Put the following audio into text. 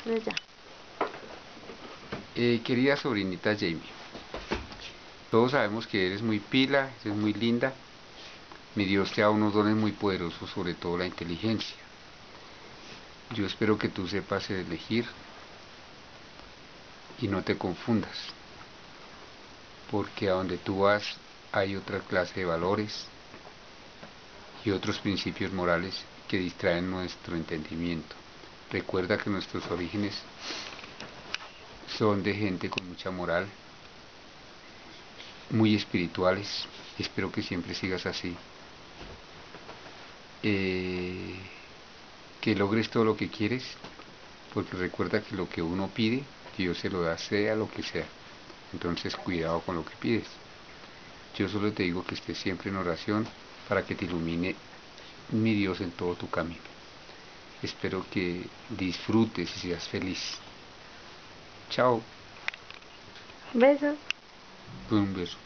Pero ya. Querida sobrinita Jamie, todos sabemos que eres muy pila, eres muy linda. Mi Dios te da unos dones muy poderosos, sobre todo la inteligencia. Yo espero que tú sepas elegir y no te confundas, porque a donde tú vas hay otra clase de valores y otros principios morales que distraen nuestro entendimiento. Recuerda que nuestros orígenes son de gente con mucha moral, muy espirituales. Espero que siempre sigas así. Que logres todo lo que quieres, porque recuerda que lo que uno pide, Dios se lo da, sea lo que sea. Entonces cuidado con lo que pides. Yo solo te digo que estés siempre en oración para que te ilumine mi Dios en todo tu camino. Espero que disfrutes y seas feliz. Chao. Besos. Un beso.